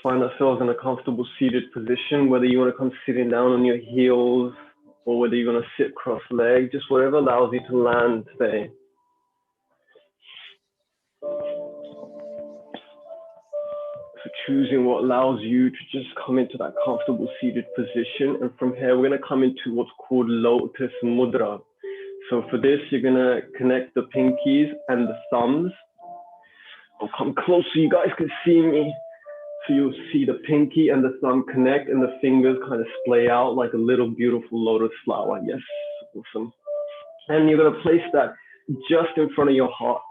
find ourselves in a comfortable seated position, whether you want to come sitting down on your heels or whether you're going to sit cross-legged, just whatever allows you to land today. So choosing what allows you to just come into that comfortable seated position. And from here, we're going to come into what's called Lotus Mudra. So for this, you're going to connect the pinkies and the thumbs. I'll come close so you guys can see me. So you'll see the pinky and the thumb connect and the fingers kind of splay out like a little beautiful lotus flower. Yes, awesome. And you're going to place that just in front of your heart.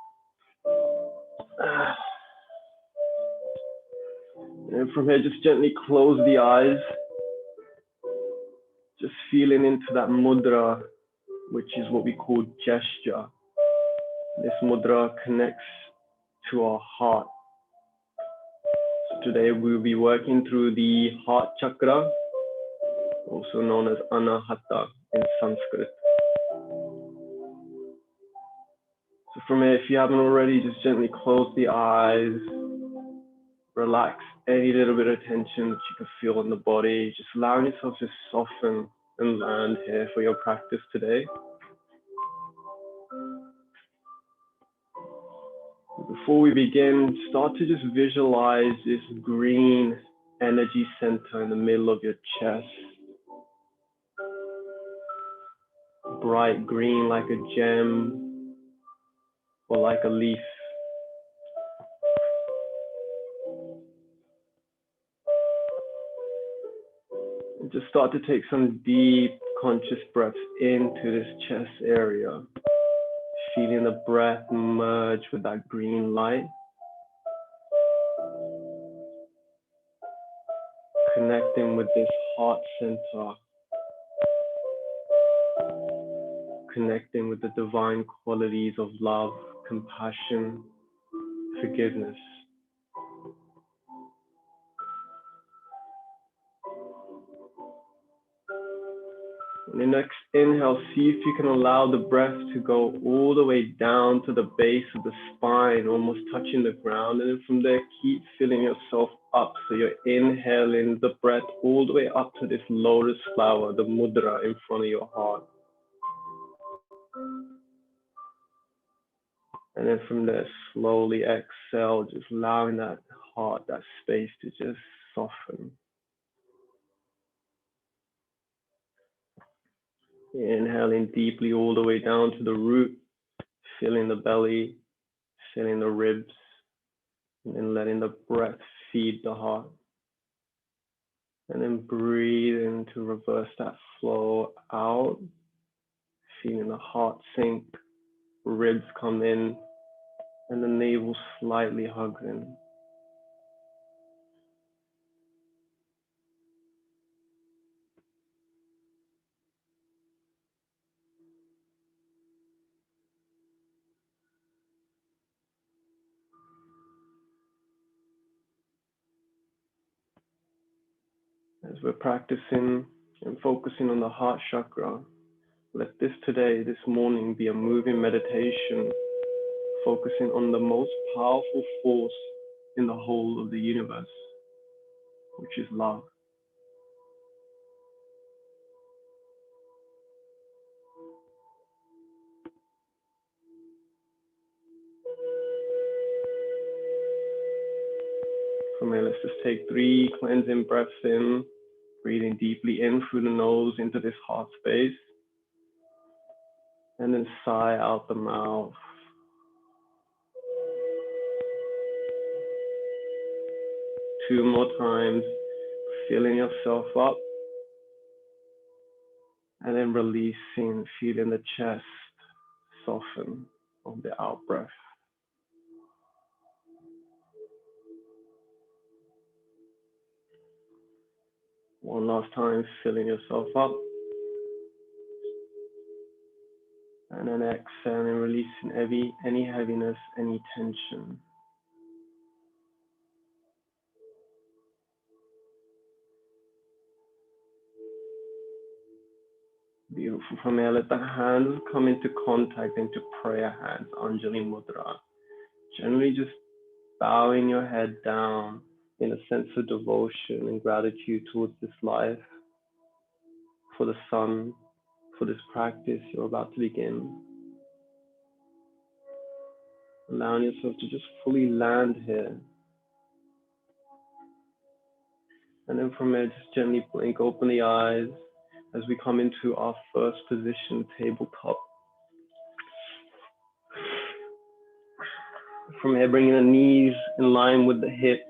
And from here, just gently close the eyes. Just feeling into that mudra, which is what we call gesture. This mudra connects to our heart. So today we'll be working through the heart chakra, also known as Anahata in Sanskrit. So from here, if you haven't already, just gently close the eyes, relax any little bit of tension that you can feel in the body, just allowing yourself to soften and land here for your practice today. Before we begin, start to just visualize this green energy center in the middle of your chest. Bright green like a gem or like a leaf. And just start to take some deep conscious breaths into this chest area. Feeling the breath merge with that green light. Connecting with this heart center. Connecting with the divine qualities of love, compassion, forgiveness. On your next inhale, see if you can allow the breath to go all the way down to the base of the spine, almost touching the ground. And then from there, keep filling yourself up. So you're inhaling the breath all the way up to this lotus flower, the mudra in front of your heart. And then from there, slowly exhale, just allowing that heart, that space to just soften. Inhaling deeply all the way down to the root, filling the belly, filling the ribs, and then letting the breath feed the heart. And then breathe in to reverse that flow out, feeling the heart sink, ribs come in, and the navel slightly hugs in. As we're practicing and focusing on the heart chakra, let this morning be a moving meditation, focusing on the most powerful force in the whole of the universe, which is love. From here, let's just take 3 cleansing breaths in, breathing deeply in through the nose into this heart space, and then sigh out the mouth. Two more times, filling yourself up, and then releasing, feeling the chest soften on the out breath. One last time, filling yourself up. And then exhaling, releasing any heaviness, any tension. Beautiful. From here, let the hands come into contact, into prayer hands, Anjali Mudra. Generally just bowing your head down, in a sense of devotion and gratitude towards this life, for the sun, for this practice you're about to begin. Allowing yourself to just fully land here. And then from there, just gently blink open the eyes as we come into our first position, tabletop. From here, bringing the knees in line with the hips.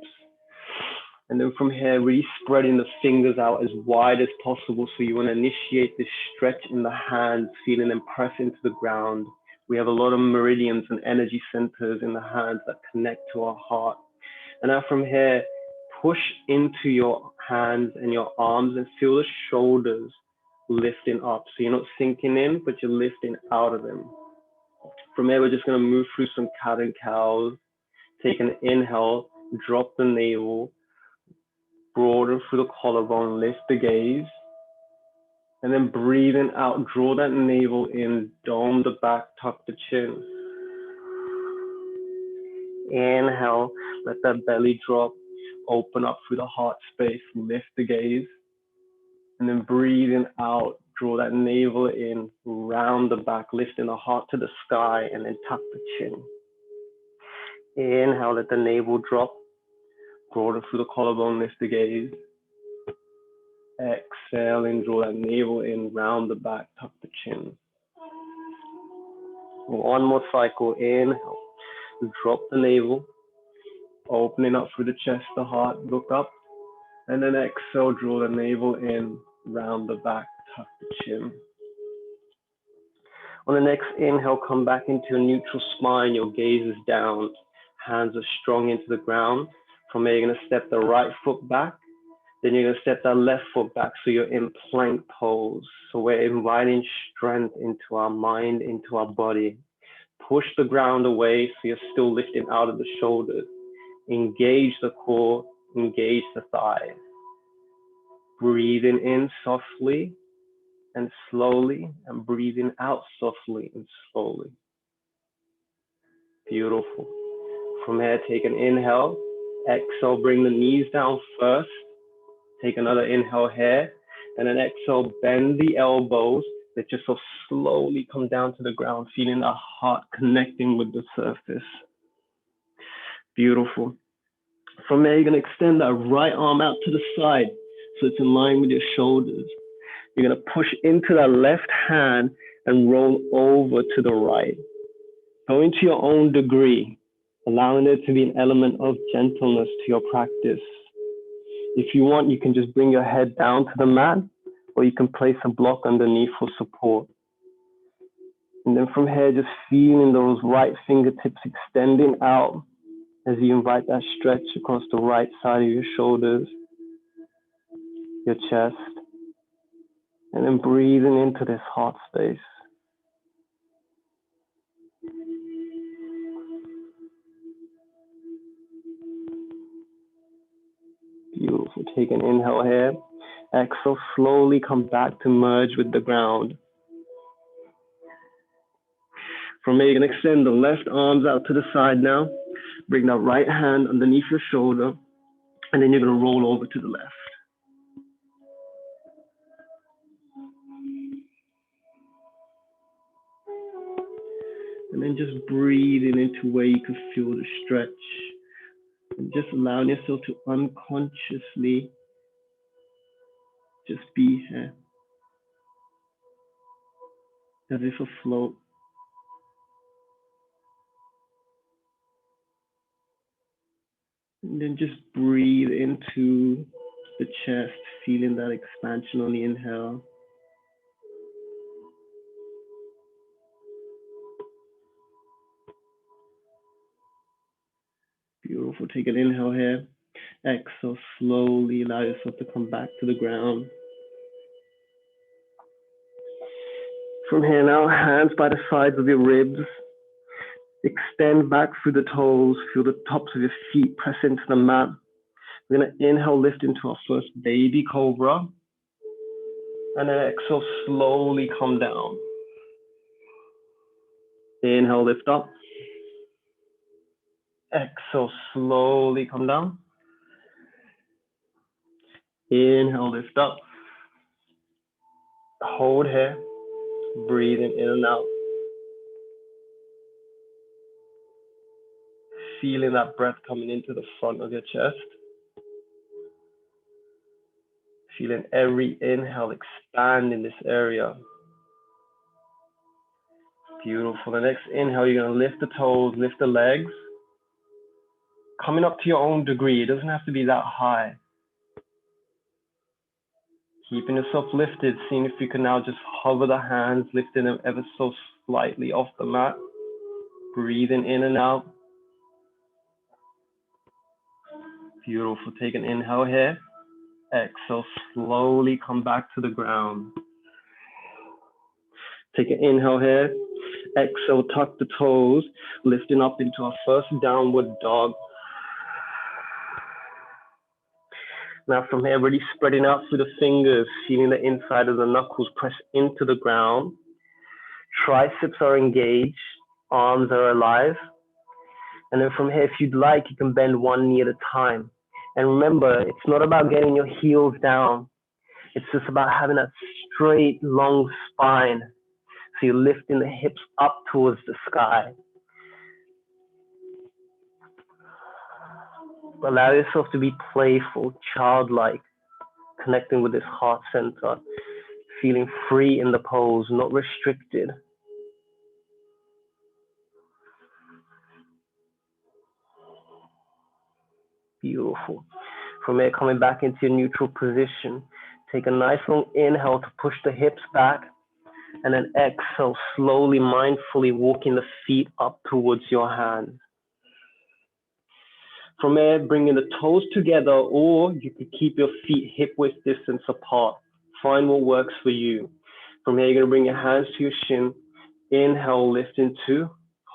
And then from here, really spreading the fingers out as wide as possible. So you want to initiate this stretch in the hands, feeling them press into the ground. We have a lot of meridians and energy centers in the hands that connect to our heart. And now from here, push into your hands and your arms and feel the shoulders lifting up. So you're not sinking in, but you're lifting out of them. From here, we're just going to move through some cat and cows. Take an inhale, drop the navel, broaden through the collarbone, lift the gaze. And then breathing out, draw that navel in, dome the back, tuck the chin. Inhale, let that belly drop, open up through the heart space, lift the gaze. And then breathing out, draw that navel in, round the back, lifting the heart to the sky, and then tuck the chin. Inhale, let the navel drop, broaden through the collarbone, lift the gaze. Exhaling, draw that navel in, round the back, tuck the chin. One more cycle, inhale, drop the navel, opening up through the chest, the heart, look up. And then exhale, draw the navel in, round the back, tuck the chin. On the next inhale, come back into a neutral spine, your gaze is down, hands are strong into the ground. From there, you're gonna step the right foot back, then you're gonna step that left foot back, so you're in plank pose. So we're inviting strength into our mind, into our body. Push the ground away, so you're still lifting out of the shoulders. Engage the core, engage the thighs. Breathing in softly and slowly, and breathing out softly and slowly. Beautiful. From here, take an inhale. Exhale, bring the knees down first. Take another inhale here. And then exhale, bend the elbows. Let yourself slowly come down to the ground, feeling the heart connecting with the surface. Beautiful. From there, you're going to extend that right arm out to the side, so it's in line with your shoulders. You're going to push into that left hand and roll over to the right. Go into your own degree, allowing there to be an element of gentleness to your practice. If you want, you can just bring your head down to the mat, or you can place a block underneath for support. And then from here, just feeling those right fingertips extending out as you invite that stretch across the right side of your shoulders, your chest, and then breathing into this heart space. Beautiful. Take an inhale here. Exhale, slowly come back to merge with the ground. From there, you're going to extend the left arms out to the side now. Bring that right hand underneath your shoulder, and then you're going to roll over to the left. And then just breathing into where you can feel the stretch. And just allowing yourself to unconsciously just be here, as if afloat. And then just breathe into the chest, feeling that expansion on the inhale. Beautiful. Take an inhale here. Exhale, slowly allow yourself to come back to the ground. From here now, hands by the sides of your ribs. Extend back through the toes. Feel the tops of your feet press into the mat. We're going to inhale, lift into our first baby cobra. And then exhale, slowly come down. Inhale, lift up. Exhale, slowly come down. Inhale, lift up. Hold here. Breathing in and out. Feeling that breath coming into the front of your chest. Feeling every inhale expand in this area. Beautiful. The next inhale, you're going to lift the toes, lift the legs. Coming up to your own degree. It doesn't have to be that high. Keeping yourself lifted, seeing if you can now just hover the hands, lifting them ever so slightly off the mat. Breathing in and out. Beautiful. Take an inhale here. Exhale, slowly come back to the ground. Take an inhale here. Exhale, tuck the toes, lifting up into our first downward dog. Now from here, really spreading out through the fingers, feeling the inside of the knuckles press into the ground. Triceps are engaged, arms are alive. And then from here, if you'd like, you can bend one knee at a time. And remember, it's not about getting your heels down. It's just about having that straight, long spine. So you're lifting the hips up towards the sky. Allow yourself to be playful, childlike, connecting with this heart center, feeling free in the pose, not restricted. Beautiful. From here, coming back into your neutral position, take a nice long inhale to push the hips back, and then exhale, slowly, mindfully walking the feet up towards your hands. From there, bringing the toes together, or you could keep your feet hip-width distance apart. Find what works for you. From here, you're going to bring your hands to your shin. Inhale, lift into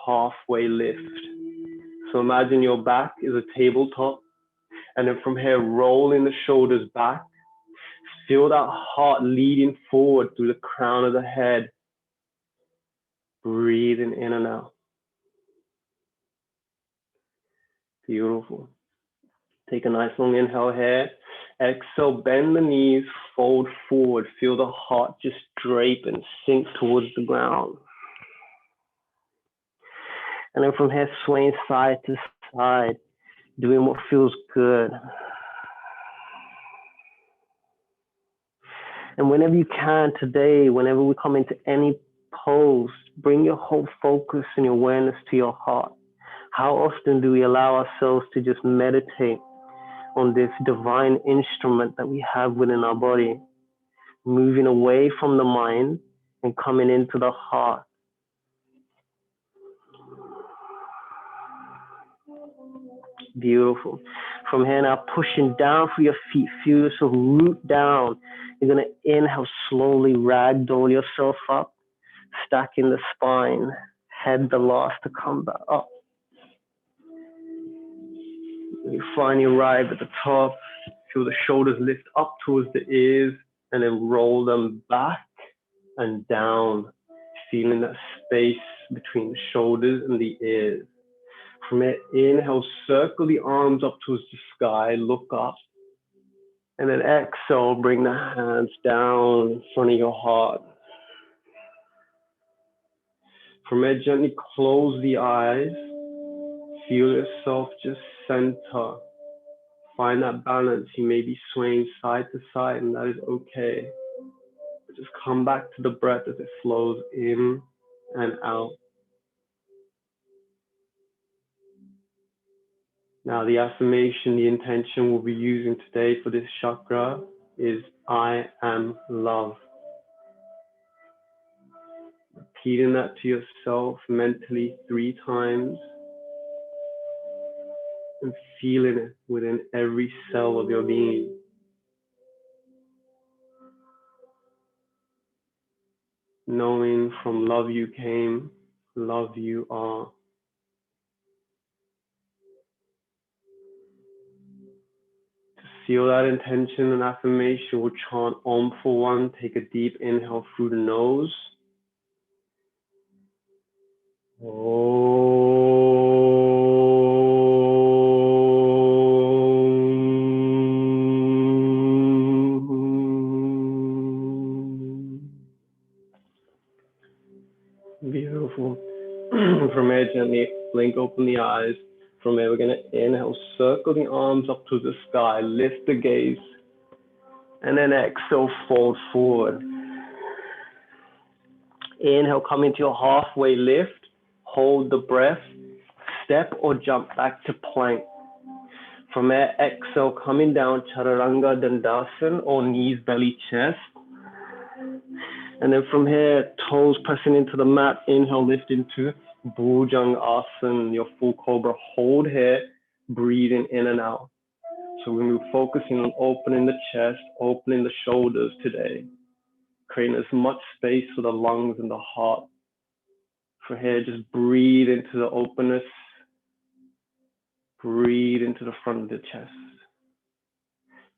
halfway lift. So imagine your back is a tabletop. And then from here, rolling the shoulders back. Feel that heart leading forward through the crown of the head. Breathing in and out. Beautiful. Take a nice long inhale here. Exhale, bend the knees, fold forward. Feel the heart just drape and sink towards the ground. And then from here, swaying side to side, doing what feels good. And whenever you can today, whenever we come into any pose, bring your whole focus and your awareness to your heart. How often do we allow ourselves to just meditate on this divine instrument that we have within our body, moving away from the mind and coming into the heart? Beautiful. From here now, pushing down through your feet, feel yourself root down. You're going to inhale, slowly ragdoll yourself up, stacking the spine, head the last to come back up. You finally arrive at the top, feel the shoulders lift up towards the ears, and then roll them back and down, feeling that space between the shoulders and the ears. From it, inhale, circle the arms up towards the sky, look up. And then exhale, bring the hands down in front of your heart. From it, gently close the eyes. Feel yourself just center. Find that balance. You may be swaying side to side, and that is okay. But just come back to the breath as it flows in and out. Now, the affirmation, the intention we'll be using today for this chakra is I am love. Repeating that to yourself mentally 3 times and feeling it within every cell of your being. Knowing from love you came, love you are. To seal that intention and affirmation, we'll chant Om for 1. Take a deep inhale through the nose. Om. gently blink open the eyes. From here, we're going to inhale, circle the arms up to the sky, lift the gaze, and then exhale, fold forward. Inhale, come into your halfway lift, hold the breath, step or jump back to plank. From there, exhale, coming down, Chaturanga Dandasana, or knees, belly, chest. And then from here, toes pressing into the mat, inhale, lift into Bhujanga Asana, your full cobra. Hold here, breathing in and out. So we're focusing on opening the chest, opening the shoulders today, creating as much space for the lungs and the heart. From here, just breathe into the openness, breathe into the front of the chest.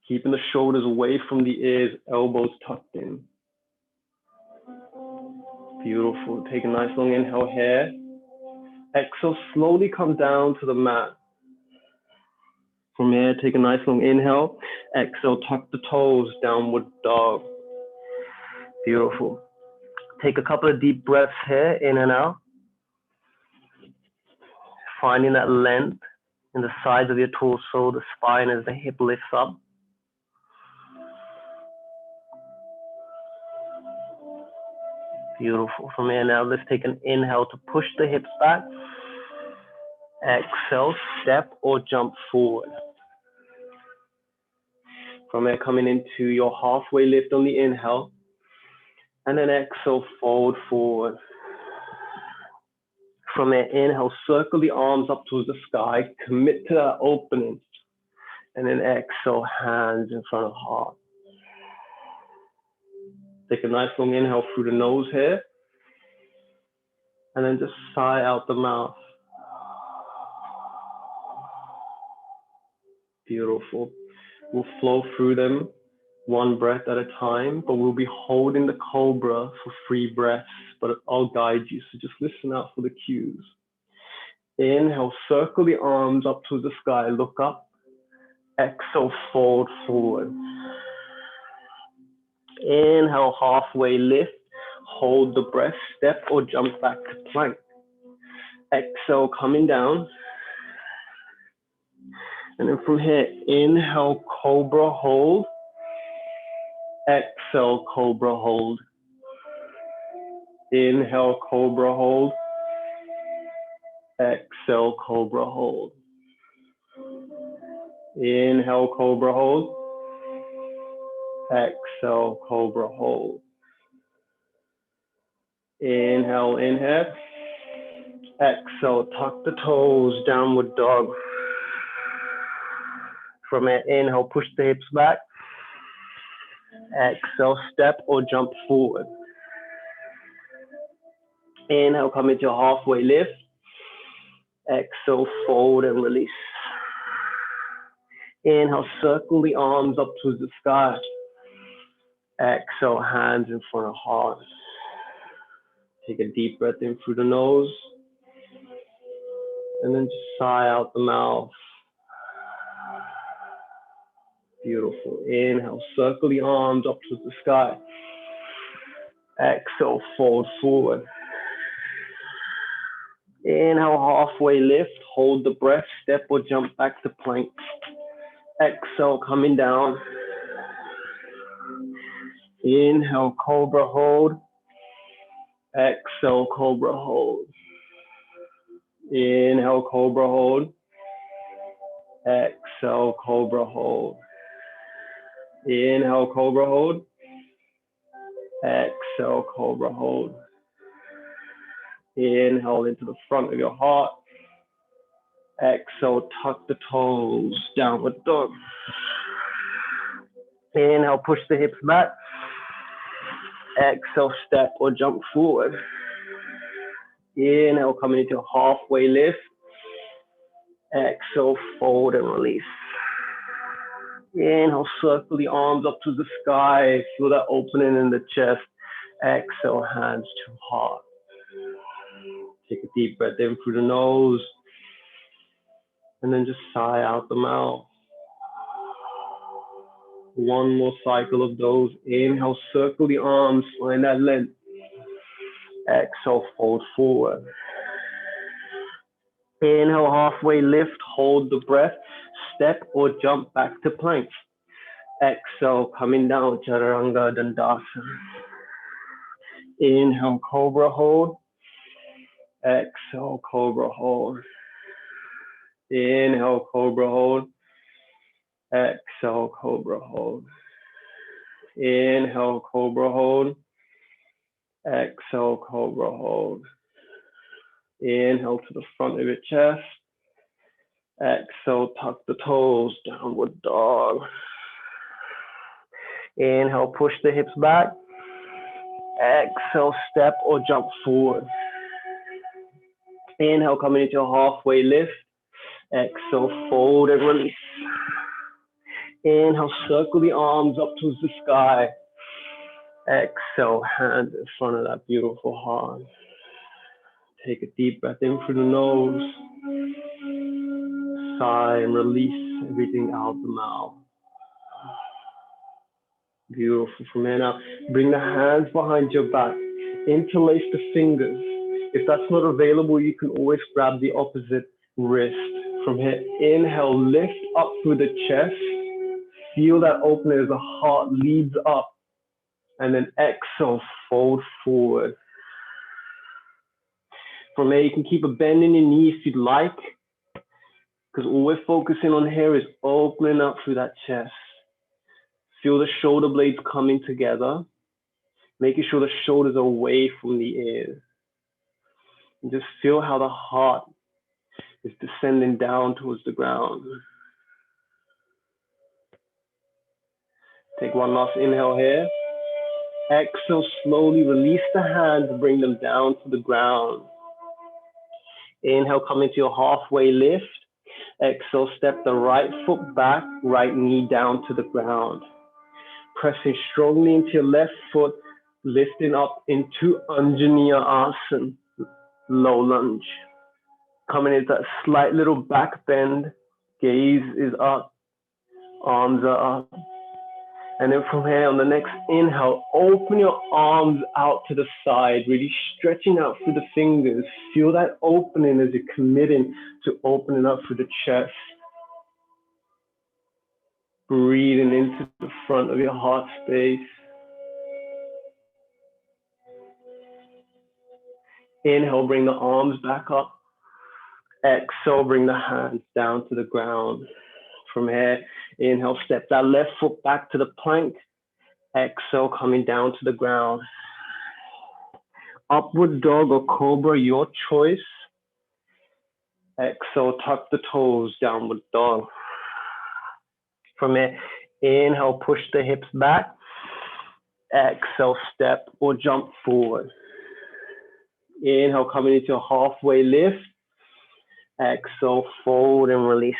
Keeping the shoulders away from the ears, elbows tucked in. Beautiful. Take a nice long inhale here. Exhale, slowly come down to the mat. From here, take a nice long inhale. Exhale, tuck the toes, downward dog. Beautiful. Take a couple of deep breaths here, in and out. Finding that length in the sides of your torso, the spine as the hip lifts up. Beautiful. From here now, let's take an inhale to push the hips back. Exhale, step or jump forward. From here, coming into your halfway lift on the inhale. And then exhale, fold forward. From there, inhale, circle the arms up towards the sky. Commit to that opening. And then exhale, hands in front of heart. Take a nice long inhale through the nose here. And then just sigh out the mouth. Beautiful. We'll flow through them one breath at a time, but we'll be holding the cobra for 3 breaths, but I'll guide you, so just listen out for the cues. Inhale, circle the arms up to the sky, look up. Exhale, fold forward. Inhale, halfway lift, hold the breath, step or jump back to plank. Exhale, coming down. And then from here, inhale, cobra hold. Exhale, cobra hold. Inhale, cobra hold. Exhale, cobra hold. Inhale, cobra hold. Exhale, cobra hold. Inhale, inhale. Exhale, tuck the toes, downward dog. From here, inhale, push the hips back. Exhale, step or jump forward. Inhale, come into your halfway lift. Exhale, fold and release. Inhale, circle the arms up towards the sky. Exhale, hands in front of heart. Take a deep breath in through the nose. And then just sigh out the mouth. Beautiful. Inhale, circle the arms up to the sky. Exhale, fold forward. Inhale, halfway lift, hold the breath, step or jump back to plank. Exhale, coming down. Inhale, cobra hold. Exhale, cobra hold. Inhale, cobra hold. Exhale, cobra hold. Inhale, cobra hold. Exhale, cobra hold. Inhale into the front of your heart. Exhale, tuck the toes, downward dog. Inhale, push the hips back. Exhale, step or jump forward. Inhale, coming into a halfway lift. Exhale, fold and release. Inhale, circle the arms up to the sky. Feel that opening in the chest. Exhale, hands to heart. Take a deep breath in through the nose. And then just sigh out the mouth. One more cycle of those. Inhale, circle the arms, find that length. Exhale, fold forward. Inhale, halfway lift, hold the breath, step or jump back to plank. Exhale, coming down, Chaturanga Dandasana. Inhale, Cobra hold. Exhale, Cobra hold. Inhale, Cobra hold. Exhale, Cobra hold. Inhale, Cobra hold. Exhale, Cobra hold. Inhale to the front of your chest. Exhale, tuck the toes, downward dog. Inhale, push the hips back. Exhale, step or jump forward. Inhale, coming into a halfway lift. Exhale, fold and release. Inhale, circle the arms up towards the sky. Exhale, hands in front of that beautiful heart. Take a deep breath in through the nose. Sigh and release everything out the mouth. Beautiful. From here now, bring the hands behind your back. Interlace the fingers. If that's not available, you can always grab the opposite wrist. From here, inhale, lift up through the chest. Feel that opening as the heart leads up. And then exhale, fold forward. From there, you can keep a bend in your knees if you'd like, because all we're focusing on here is opening up through that chest. Feel the shoulder blades coming together, making sure the shoulders are away from the ears. And just feel how the heart is descending down towards the ground. Take one last inhale here. Exhale, slowly release the hands, bring them down to the ground. Inhale, come into your halfway lift. Exhale, step the right foot back, right knee down to the ground. Pressing strongly into your left foot, lifting up into Anjaniya Asana, low lunge. Coming into that slight little back bend, gaze is up, arms are up. And then from here, on the next inhale, open your arms out to the side, really stretching out through the fingers. Feel that opening as you're committing to opening up through the chest. Breathing into the front of your heart space. Inhale, bring the arms back up. Exhale, bring the hands down to the ground. From here, inhale, step that left foot back to the plank. Exhale, coming down to the ground. Upward dog or cobra, your choice. Exhale, tuck the toes, downward dog. From here, inhale, push the hips back. Exhale, step or jump forward. Inhale, coming into a halfway lift. Exhale, fold and release.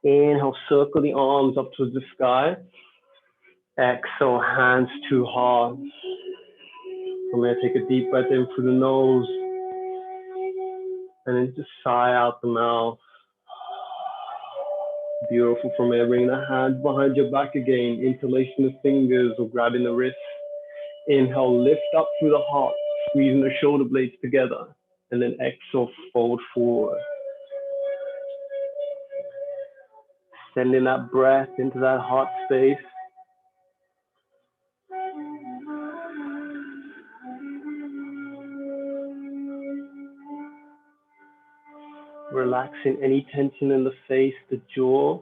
Inhale, circle the arms up towards the sky. Exhale, hands to heart. From here, take a deep breath in through the nose. And then just sigh out the mouth. Beautiful. From here, bring the hands behind your back again. Interlacing the fingers or grabbing the wrists. Inhale, lift up through the heart, squeezing the shoulder blades together. And then exhale, fold forward. Sending that breath into that heart space. Relaxing any tension in the face, the jaw.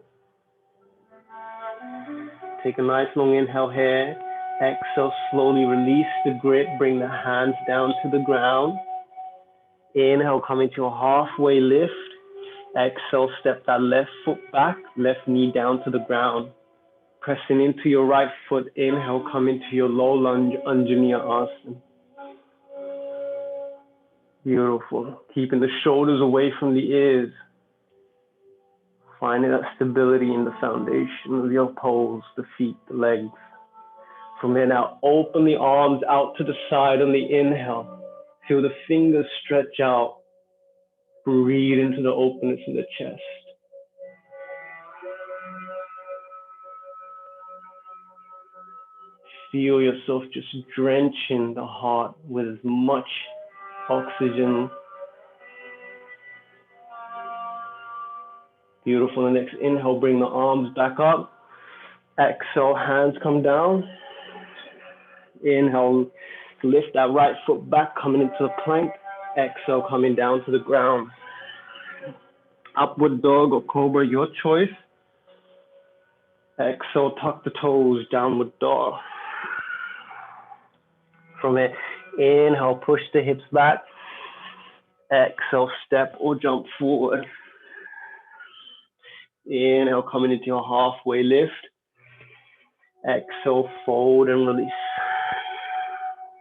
Take a nice long inhale here. Exhale, slowly release the grip. Bring the hands down to the ground. Inhale, come into a halfway lift. Exhale, step that left foot back, left knee down to the ground. Pressing into your right foot. Inhale, come into your low lunge, Anjaniya Asana. Beautiful. Keeping the shoulders away from the ears. Finding that stability in the foundation of your pose, the feet, the legs. From there now, open the arms out to the side on the inhale. Feel the fingers stretch out. Breathe into the openness in the chest. Feel yourself just drenching the heart with as much oxygen Beautiful. The next inhale, bring the arms back up. Exhale, hands come down. Inhale, lift that right foot back, coming into the plank. Exhale, coming down to the ground. Upward dog or cobra, your choice. Exhale, tuck the toes, downward dog. From it, inhale, push the hips back. Exhale, step or jump forward. Inhale, coming into your halfway lift. Exhale, fold and release.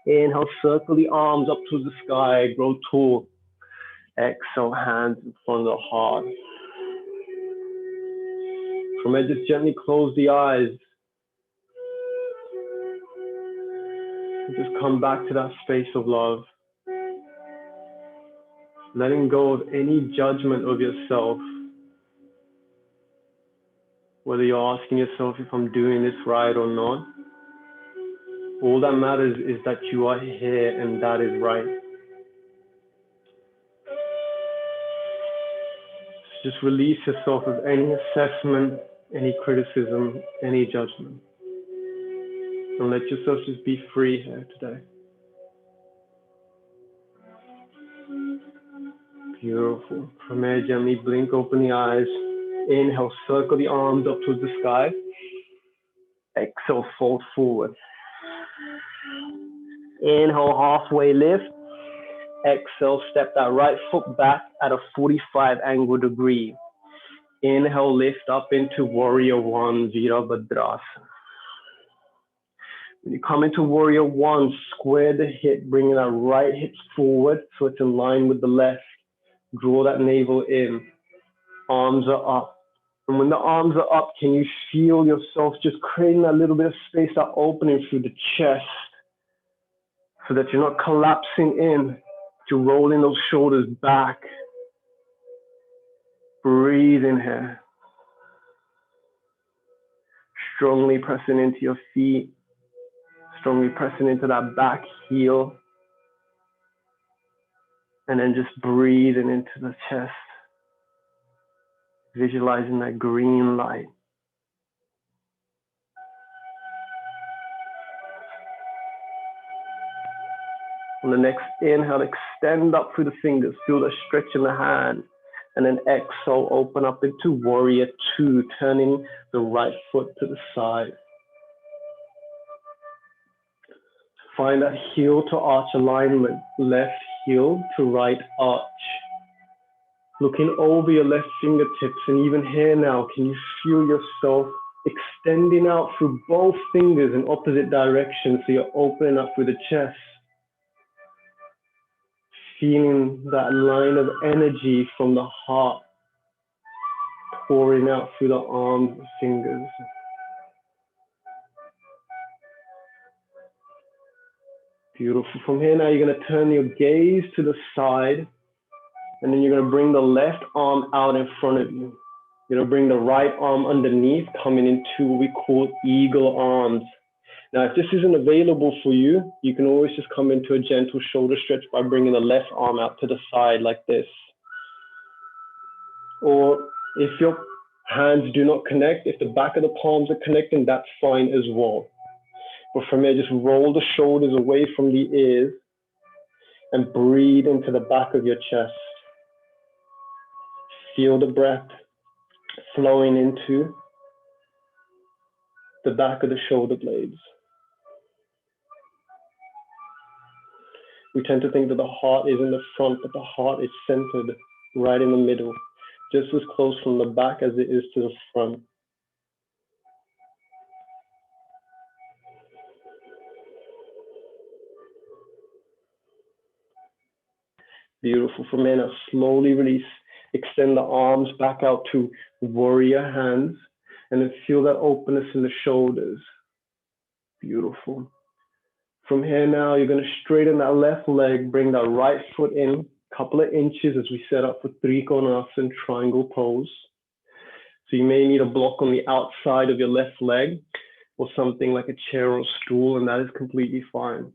Inhale, circle the arms up to the sky, grow tall. Exhale, hands in front of the heart. From it, just gently close the eyes. Just come back to that space of love. Letting go of any judgment of yourself. Whether you're asking yourself if I'm doing this right or not. All that matters is that you are here and that is right. Just release yourself of any assessment, any criticism, any judgment. And let yourself just be free here today. Beautiful. From here, gently blink open the eyes. Inhale, circle the arms up towards the sky. Exhale, fold forward. Inhale, halfway lift. Exhale, step that right foot back at a 45 angle degree. Inhale, lift up into Warrior One, Virabhadrasana. When you come into Warrior One, square the hip, bringing that right hip forward so it's in line with the left. Draw that navel in. Arms are up. And when the arms are up, can you feel yourself just creating that little bit of space, that opening through the chest so that you're not collapsing in, you're rolling those shoulders back. Breathe in here. Strongly pressing into your feet. Strongly pressing into that back heel. And then just breathing into the chest. Visualizing that green light. On the next inhale, extend up through the fingers. Feel the stretch in the hand. And then exhale, open up into Warrior Two, turning the right foot to the side. Find that heel to arch alignment. Left heel to right arch. Looking over your left fingertips, and even here now, can you feel yourself extending out through both fingers in opposite directions, so you're opening up through the chest. Feeling that line of energy from the heart pouring out through the arms and fingers. Beautiful. From here now, you're going to turn your gaze to the side, and then you're going to bring the left arm out in front of you. You're going to bring the right arm underneath, coming into what we call eagle arms. Now, if this isn't available for you, you can always just come into a gentle shoulder stretch by bringing the left arm out to the side like this. Or if your hands do not connect, if the back of the palms are connecting, that's fine as well. But from here, just roll the shoulders away from the ears and breathe into the back of your chest. Feel the breath flowing into the back of the shoulder blades. We tend to think that the heart is in the front, but the heart is centered right in the middle, just as close from the back as it is to the front. Beautiful. From here, now slowly release. Extend the arms back out to warrior hands, and then feel that openness in the shoulders. Beautiful. From here now, you're going to straighten that left leg, bring that right foot in a couple of inches as we set up for Trikonasana, triangle pose. So you may need a block on the outside of your left leg or something like a chair or stool, and that is completely fine.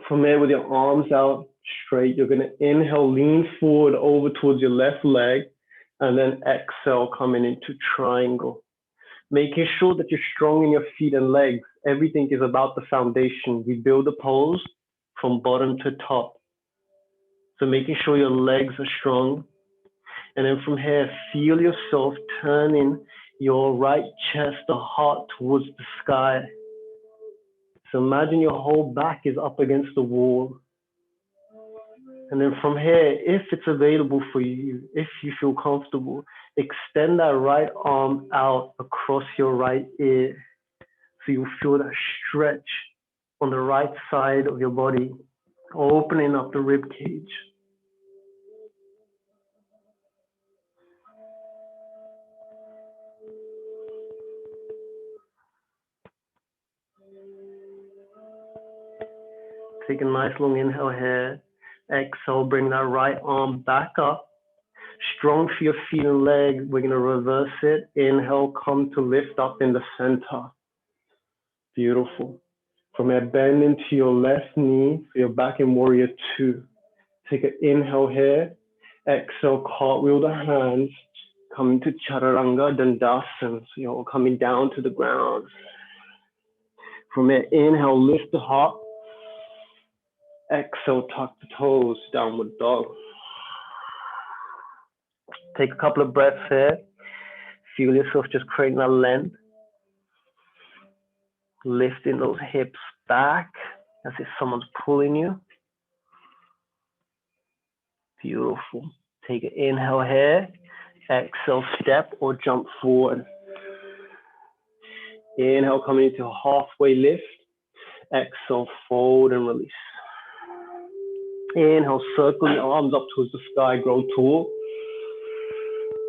From there, with your arms out straight, you're going to inhale, lean forward over towards your left leg, And then exhale, coming into triangle. Making sure that you're strong in your feet and legs. Everything is about the foundation. We build the pose from bottom to top. So making sure your legs are strong. And then from here, feel yourself turning your right chest, the heart towards the sky. So imagine your whole back is up against the wall. And then from here, if it's available for you, if you feel comfortable, extend that right arm out across your right ear. So you feel that stretch on the right side of your body, opening up the rib cage. Take a nice long inhale here. Exhale, bring that right arm back up. Strong for your feet and leg. We're going to reverse it. Inhale, come to lift up in the center. Beautiful. From here, bend into your left knee. So you're back in warrior two. Take an inhale here. Exhale, cartwheel the hands. Come to chaturanga dandasana. So you're coming down to the ground. From here, inhale, lift the heart. Exhale, tuck the toes, downward dog. Take a couple of breaths here. Feel yourself just creating a length. Lifting those hips back as if someone's pulling you. Beautiful. Take an inhale here. Exhale, step or jump forward. Inhale, coming into a halfway lift. Exhale, fold and release. Inhale, circle your arms up towards the sky, grow tall.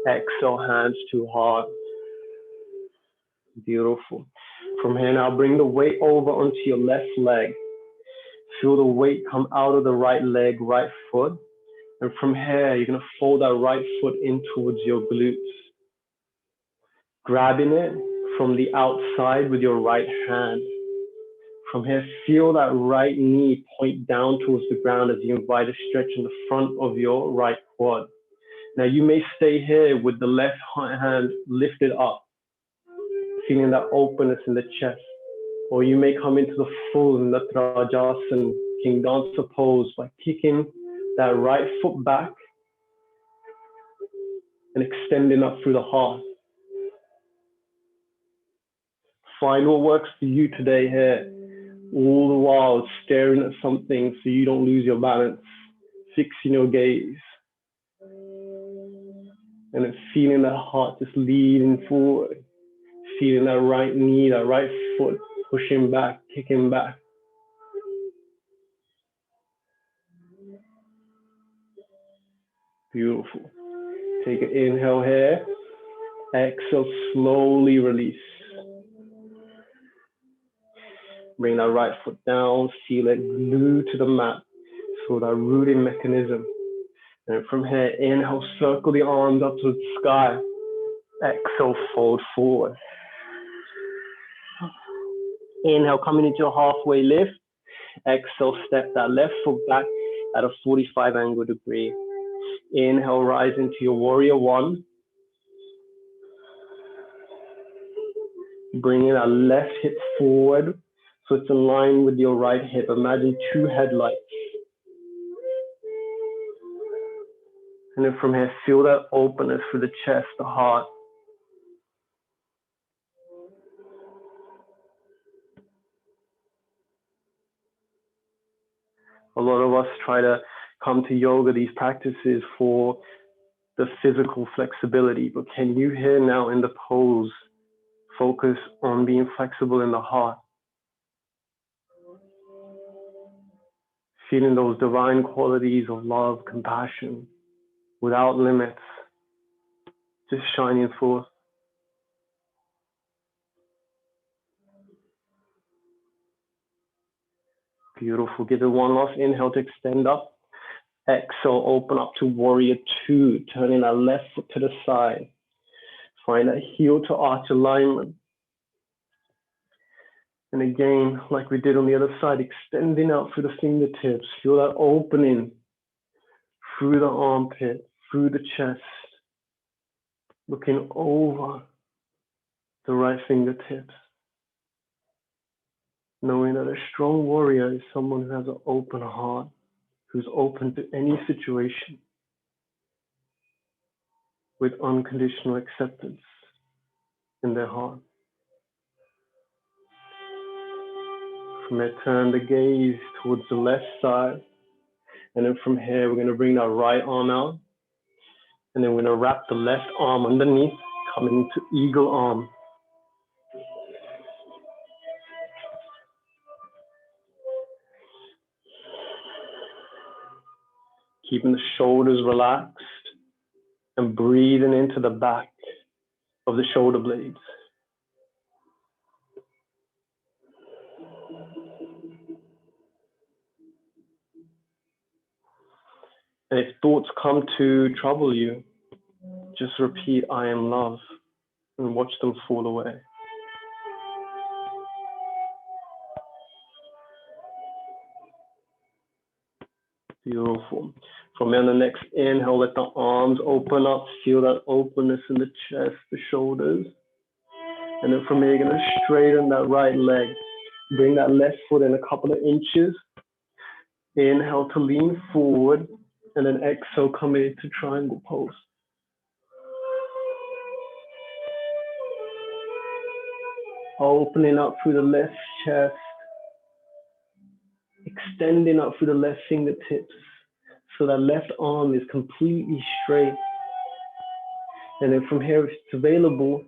Exhale, hands to heart. Beautiful. From here now, bring the weight over onto your left leg. Feel the weight come out of the right leg, right foot. And from here, you're going to fold that right foot in towards your glutes. Grabbing it from the outside with your right hand. From here, feel that right knee point down towards the ground as you invite a stretch in the front of your right quad. Now you may stay here with the left hand lifted up, feeling that openness in the chest. Or you may come into the full Natarajasana, King Dancer pose by kicking that right foot back and extending up through the heart. Find what works for you today here. All the while staring at something so you don't lose your balance, fixing your gaze. And then feeling that heart just leading forward, feeling that right knee, that right foot pushing back, kicking back. Beautiful. Take an inhale here. Exhale, slowly release. Bring that right foot down, feel it glue to the mat. Feel that rooting mechanism. And from here, inhale, circle the arms up to the sky. Exhale, fold forward. Inhale, coming into a halfway lift. Exhale, step that left foot back at a 45 angle degree. Inhale, rise into your warrior one. Bringing that left hip forward so it's in line with your right hip. Imagine two headlights. And then from here, feel that openness through the chest, the heart. A lot of us try to come to yoga, these practices for the physical flexibility, but can you here now in the pose, focus on being flexible in the heart? Feeling those divine qualities of love, compassion, without limits, just shining forth. Beautiful. Give it one last inhale to extend up. Exhale, open up to warrior two, turning that left foot to the side. Find that heel to arch alignment. And again, like we did on the other side, extending out through the fingertips. Feel that opening through the armpit, through the chest. looking over the right fingertips, knowing that a strong warrior is someone who has an open heart, who's open to any situation with unconditional acceptance in their heart. From there, turn the gaze towards the left side. And then from here, we're going to bring that right arm out. And then we're going to wrap the left arm underneath, coming into eagle arm. Keeping the shoulders relaxed and breathing into the back of the shoulder blades. And if thoughts come to trouble you, just repeat, I am love, and watch them fall away. Beautiful. From there, on the next inhale, let the arms open up. Feel that openness in the chest, the shoulders. And then from here, you're going to straighten that right leg. Bring that left foot in a couple of inches. Inhale to lean forward. And then exhale, come into triangle pose. Opening up through the left chest. Extending up through the left fingertips. So that left arm is completely straight. And then from here, if it's available,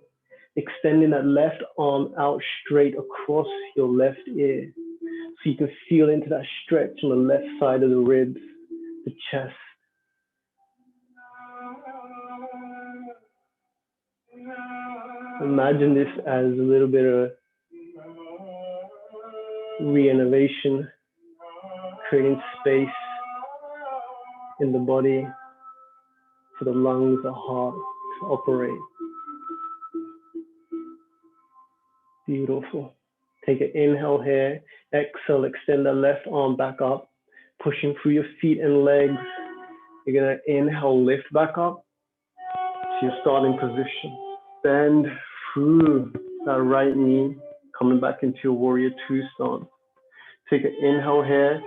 extending that left arm out straight across your left ear. So you can feel into that stretch on the left side of the ribs, the chest. Imagine this as a little bit of re-innovation, creating space in the body for the lungs, the heart to operate. Beautiful. Take an inhale here. Exhale, extend the left arm back up, pushing through your feet and legs. You're going to inhale, lift back up to your starting position. Bend through that right knee, coming back into your warrior two stance. Take an inhale here.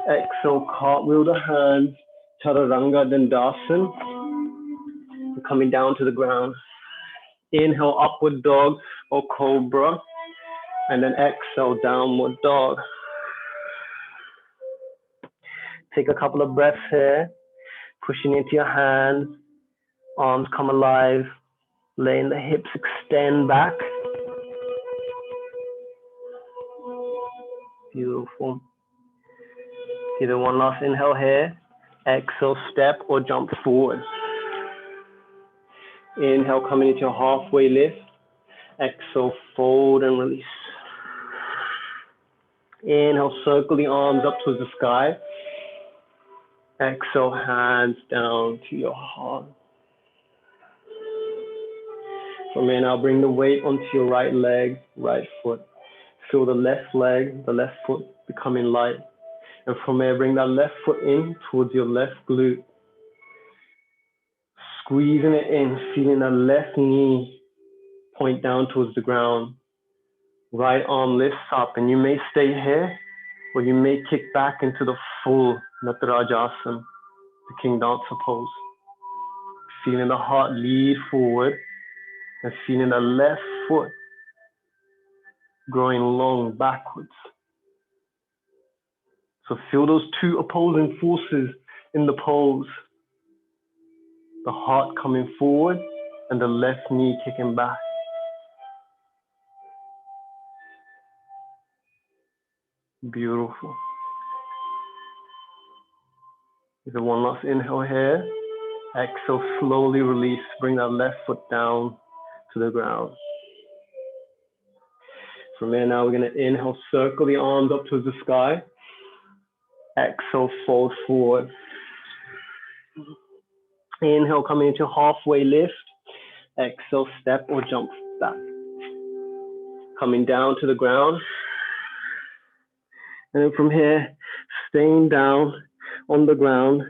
Exhale, cartwheel the hands, Chaturanga Dandasana. Coming down to the ground. Inhale, upward dog or cobra. And then exhale, downward dog. Take a couple of breaths here. Pushing into your hands. Arms come alive. Letting the hips extend back. Beautiful. Either one last inhale here. Exhale, step or jump forward. Inhale, coming into your halfway lift. Exhale, fold and release. Inhale, circle the arms up towards the sky. Exhale, hands down to your heart. From here now, bring the weight onto your right leg, right foot. Feel the left leg, the left foot becoming light. And from there, bring that left foot in towards your left glute. Squeezing it in, feeling that left knee point down towards the ground. Right arm lifts up, and you may stay here, or you may kick back into the full Natarajasana, the King Dancer pose. Feeling the heart lead forward, and feeling the left foot growing long backwards. So feel those two opposing forces in the pose. The heart coming forward, and the left knee kicking back. Beautiful. Either one last inhale here. Exhale, slowly release. Bring that left foot down to the ground. From there now, we're going to inhale, circle the arms up towards the sky. Exhale, fold forward. Inhale, coming into halfway lift. Exhale, step or jump back. Coming down to the ground. And then from here, staying down on the ground,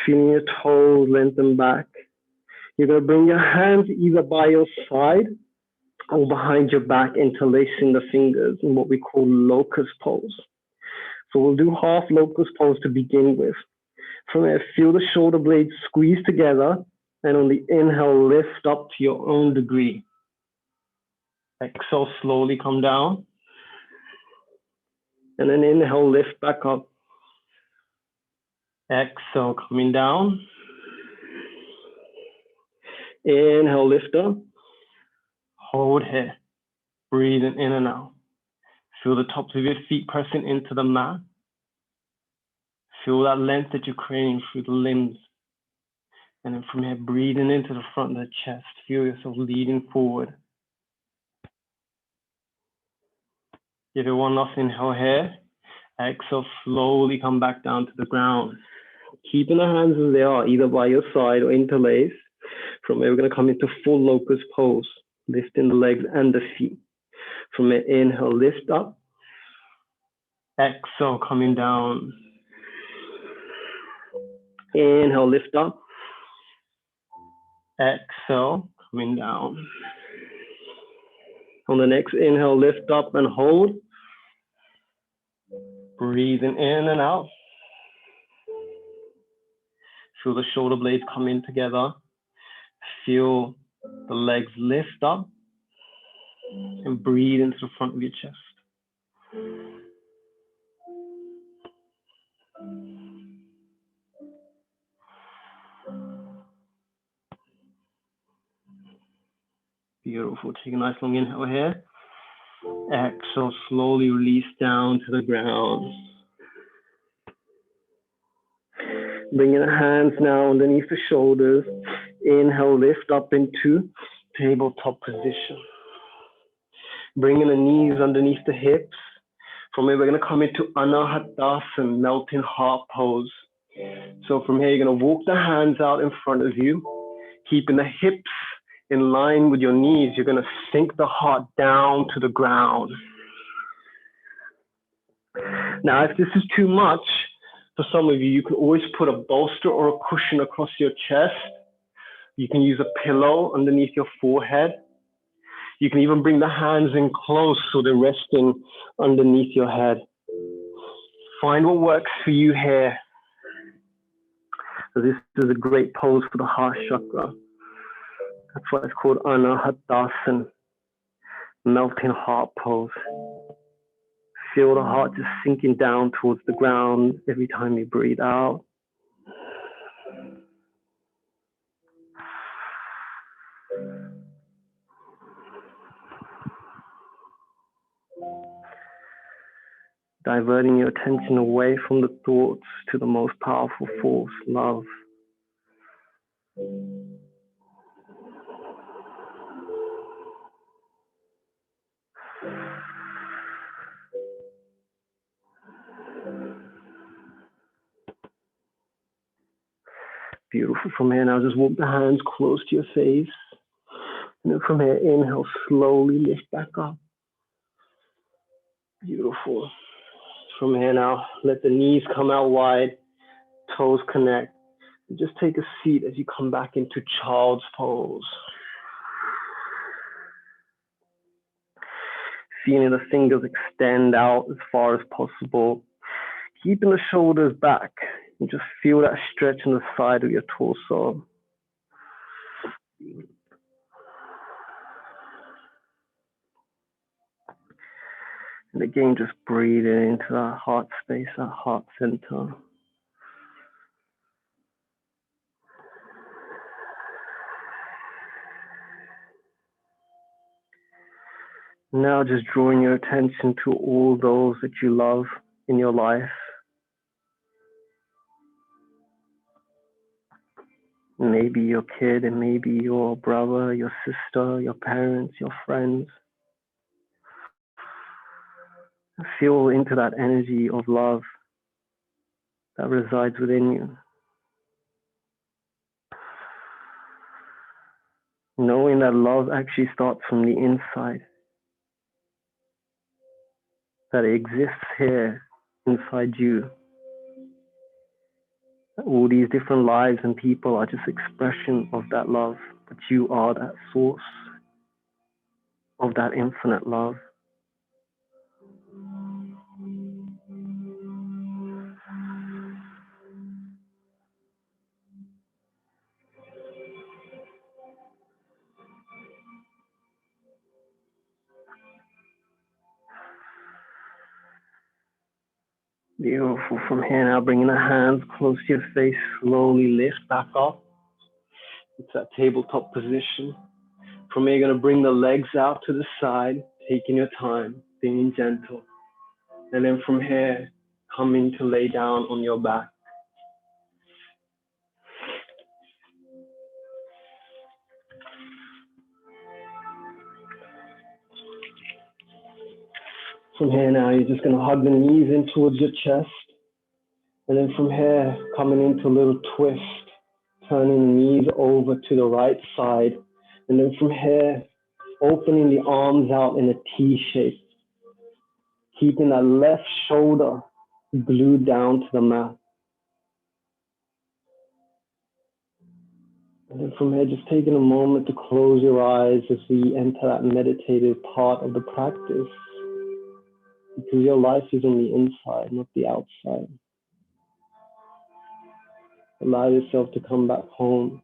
feeling your toes lengthen back. You're going to bring your hands either by your side or behind your back, interlacing the fingers in what we call locust pose. So we'll do half locust pose to begin with. From there, feel the shoulder blades squeeze together, and on the inhale, lift up to your own degree. Exhale, slowly come down. And then inhale, lift back up. Exhale, coming down. Inhale, lift up. Hold here. Breathing in and out. Feel the tops of your feet pressing into the mat. Feel that length that you're creating through the limbs. And then from here, breathing into the front of the chest. Feel yourself leading forward. Give it one last inhale here. Exhale, slowly come back down to the ground. Keeping the hands as they are, either by your side or interlace. From there, we're going to come into full locust pose, lifting the legs and the feet. From there, inhale, lift up. Exhale, coming down. Inhale, lift up. Exhale, coming down. On the next inhale, lift up and hold. Breathing in and out. Feel the shoulder blades come in together. Feel the legs lift up. And breathe into the front of your chest. Beautiful. Take a nice long inhale here. Exhale, slowly release down to the ground. Bringing the hands now underneath the shoulders. Inhale, lift up into tabletop position. Bringing the knees underneath the hips. From here, we're going to come into Anahata, melting heart pose. So from here, you're going to walk the hands out in front of you, keeping the hips in line with your knees. You're going to sink the heart down to the ground. Now, if this is too much for some of you, you can always put a bolster or a cushion across your chest. You can use a pillow underneath your forehead. You can even bring the hands in close so they're resting underneath your head. Find what works for you here. So this is a great pose for the heart chakra. That's why it's called Anahata, melting heart pose. Feel the heart just sinking down towards the ground every time you breathe out. Diverting your attention away from the thoughts to the most powerful force, love. Beautiful. From here now, just walk the hands close to your face. And then from here, inhale, slowly lift back up. Beautiful. From here now, let the knees come out wide, toes connect. And just take a seat as you come back into child's pose. Feeling the fingers extend out as far as possible. Keeping the shoulders back. And just feel that stretch on the side of your torso. And again, just breathing into that heart space, that heart center. Now just drawing your attention to all those that you love in your life. Maybe your kid, and maybe your brother, your sister, your parents, your friends. Feel into that energy of love that resides within you. Knowing that love actually starts from the inside. That it exists here inside you. All these different lives and people are just expression of that love, but you are that source of that infinite love. Beautiful. From here now, bringing the hands close to your face, slowly lift back up. It's that tabletop position. From here, you're going to bring the legs out to the side, taking your time, being gentle. And then from here, coming to lay down on your back. From here now, you're just going to hug the knees in towards your chest. And then from here, coming into a little twist, turning the knees over to the right side. And then from here, opening the arms out in a T shape, keeping that left shoulder glued down to the mat. And then from here, just taking a moment to close your eyes as we enter that meditative part of the practice. Because your life is on the inside, not the outside. Allow yourself to come back home.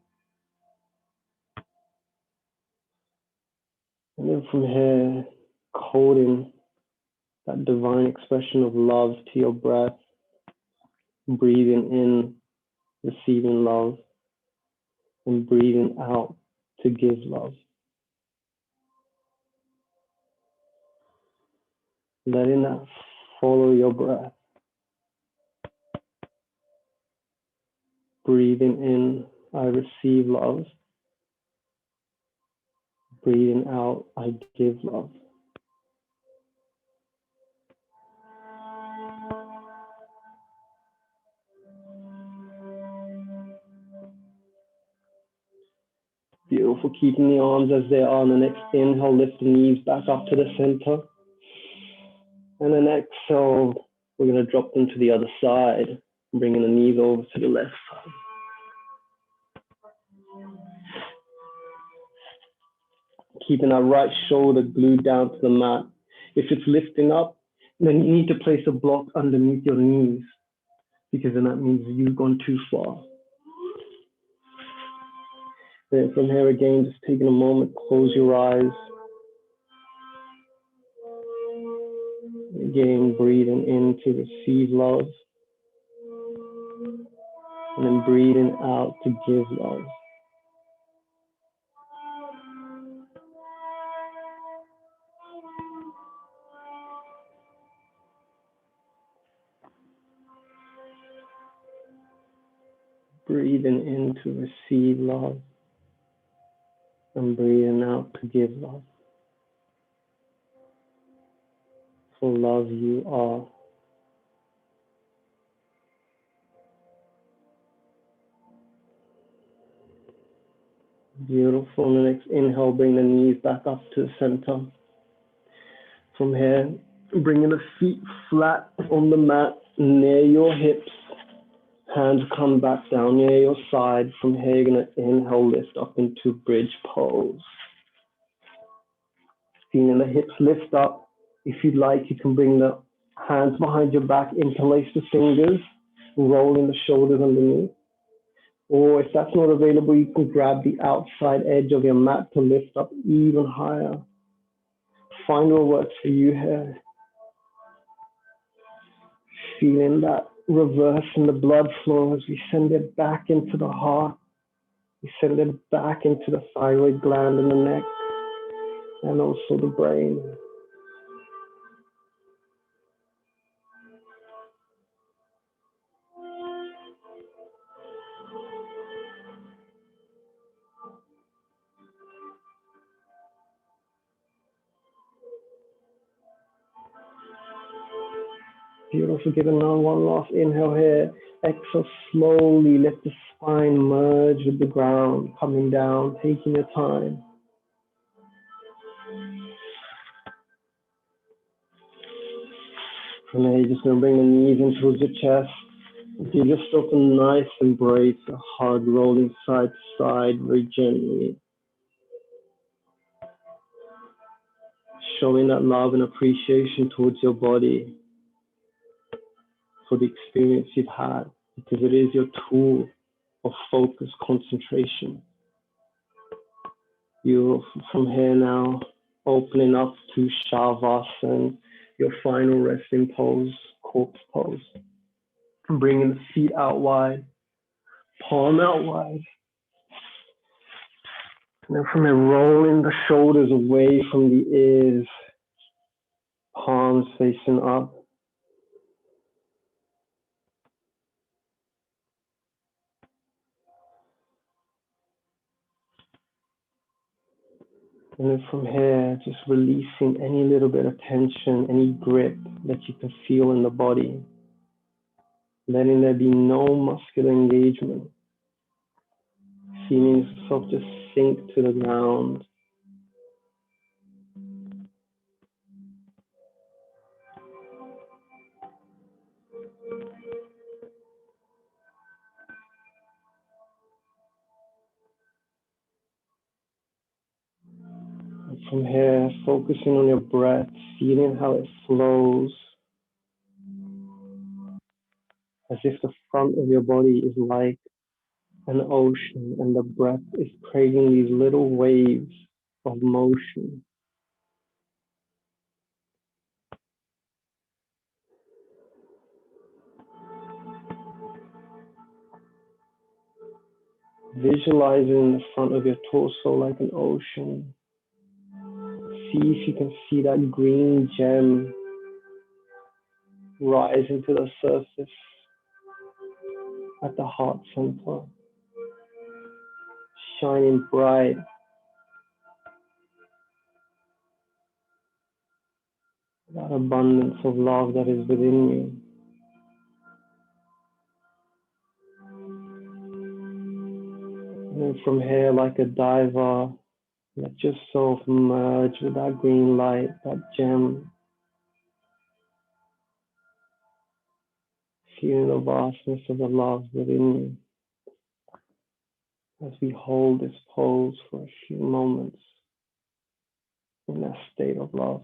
And then from here, coding that divine expression of love to your breath, breathing in, receiving love, and breathing out to give love. Letting that follow your breath. Breathing in, I receive love. Breathing out, I give love. Beautiful. Keeping the arms as they are. On the next inhale, lift the knees back up to the center. And then exhale, we're going to drop them to the other side, bringing the knees over to the left side. Keeping that right shoulder glued down to the mat. If it's lifting up, then you need to place a block underneath your knees, because then that means you've gone too far. Then from here again, just taking a moment, close your eyes. Again, breathing in to receive love. And then breathing out to give love. Breathing in to receive love. And breathing out to give love. For love you are. Beautiful. On the next inhale, bring the knees back up to the center. From here, bringing the feet flat on the mat near your hips. Hands come back down near your side. From here, you're going to inhale, lift up into bridge pose. Feeling the hips lift up. If you'd like, you can bring the hands behind your back, interlace the fingers, rolling the shoulders underneath. Or if that's not available, you can grab the outside edge of your mat to lift up even higher. Find what works for you here. Feeling that reverse in the blood flow as we send it back into the heart. We send it back into the thyroid gland in the neck and also the brain. Beautiful. Give it now one last inhale here. Exhale slowly. Let the spine merge with the ground, coming down, taking your time. From there, you're just going to bring the knees in towards your chest. Give yourself a nice embrace, a hug rolling side to side very gently, showing that love and appreciation towards your body for the experience you've had, because it is your tool of focus, concentration. You're from here now opening up to Shavasana, your final resting pose, corpse pose. Bringing the feet out wide, palm out wide. And then from here, rolling the shoulders away from the ears, palms facing up. And then from here, just releasing any little bit of tension, any grip that you can feel in the body, letting there be no muscular engagement, feeling yourself just sink to the ground. And from here, focusing on your breath, feeling how it flows, as if the front of your body is like an ocean and the breath is creating these little waves of motion. Visualizing the front of your torso like an ocean. See if you can see that green gem rising to the surface at the heart center, shining bright. That abundance of love that is within you. And then from here, like a diver, let yourself merge with that green light, that gem, feeling the vastness of the love within you as we hold this pose for a few moments in that state of love.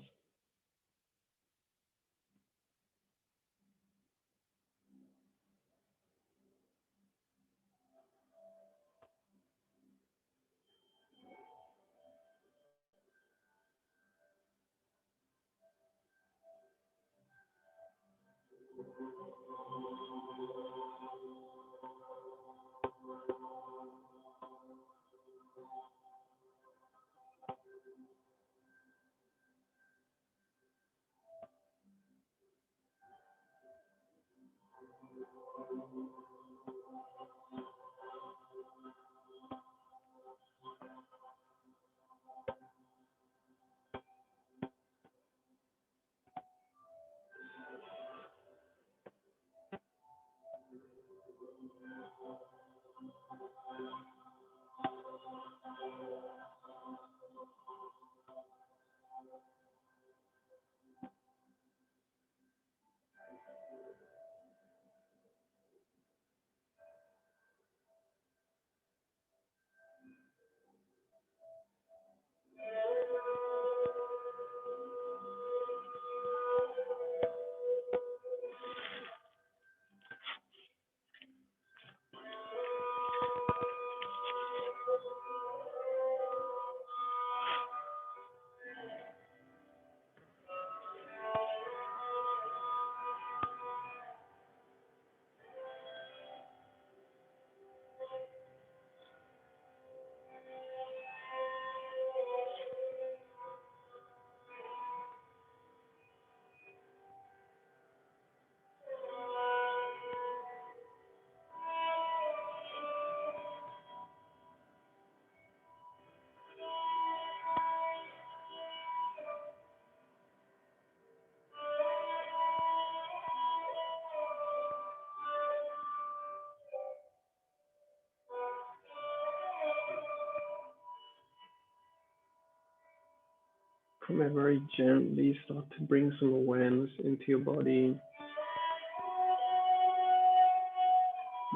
Come here very gently, start to bring some awareness into your body.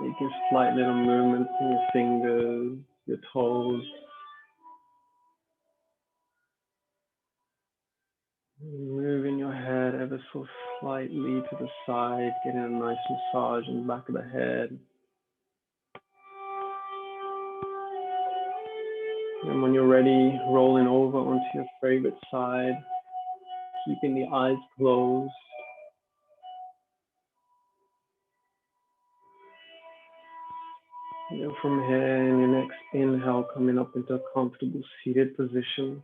Making slight little movements in your fingers, your toes. Moving your head ever so slightly to the side, getting a nice massage in the back of the head. And when you're ready, rolling over onto your favorite side, keeping the eyes closed. And then from here, in your next inhale, coming up into a comfortable seated position.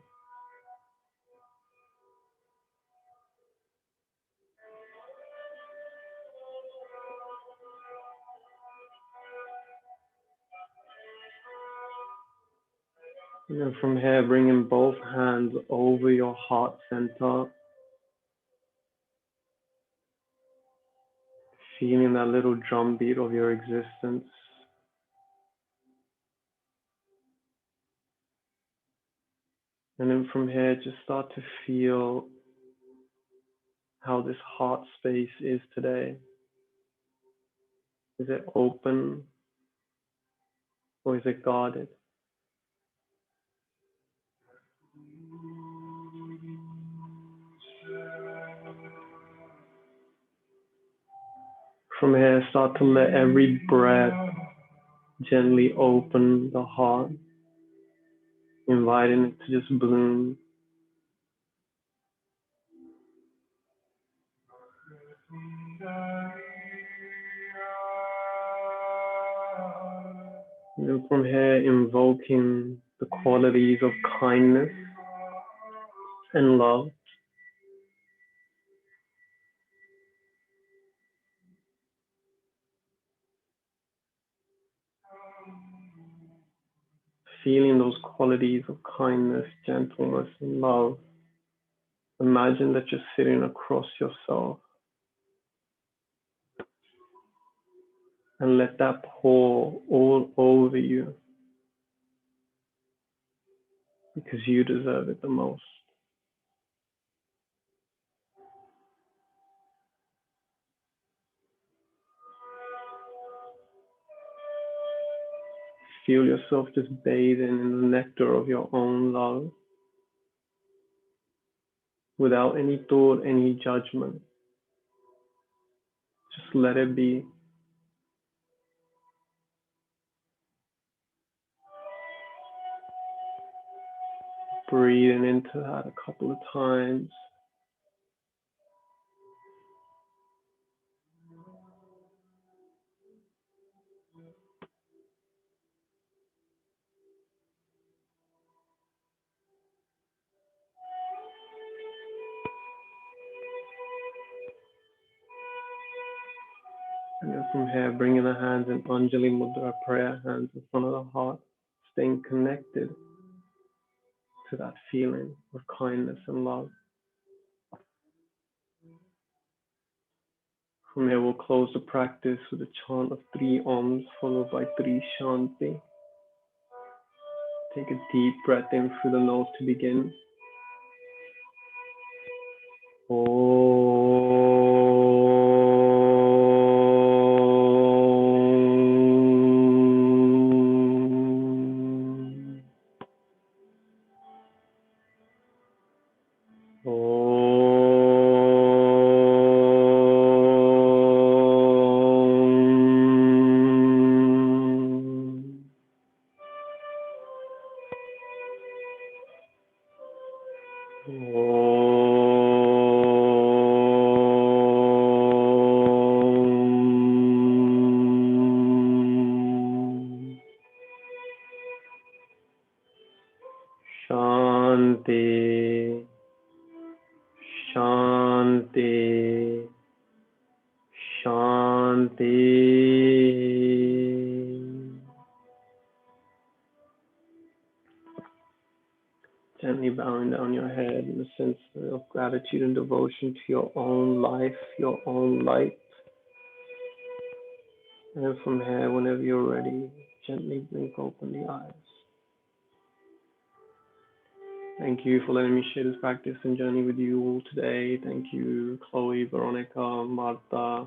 And then from here, bringing both hands over your heart center, feeling that little drum beat of your existence. And then from here, just start to feel how this heart space is today. Is it open or is it guarded? From here, start to let every breath gently open the heart, inviting it to just bloom. And then from here, invoking the qualities of kindness and love. Feeling those qualities of kindness, gentleness, and love. Imagine that you're sitting across yourself and let that pour all over you because you deserve it the most. Feel yourself just bathing in the nectar of your own love without any thought, any judgment. Just let it be. Breathing into that a couple of times. And then from here, bringing the hands in Anjali Mudra, prayer hands in front of the heart, staying connected to that feeling of kindness and love. From here, we'll close the practice with a chant of 3 Oms followed by 3 Shanti. Take a deep breath in through the nose to begin. Shanti, Shanti, Shanti. Gently bowing down your head in a sense of gratitude and devotion to your own life, your own light. And from here, whenever you're ready, gently blink open the eyes. Thank you for letting me share this practice and journey with you all today. Thank you, Chloe, Veronica, Marta,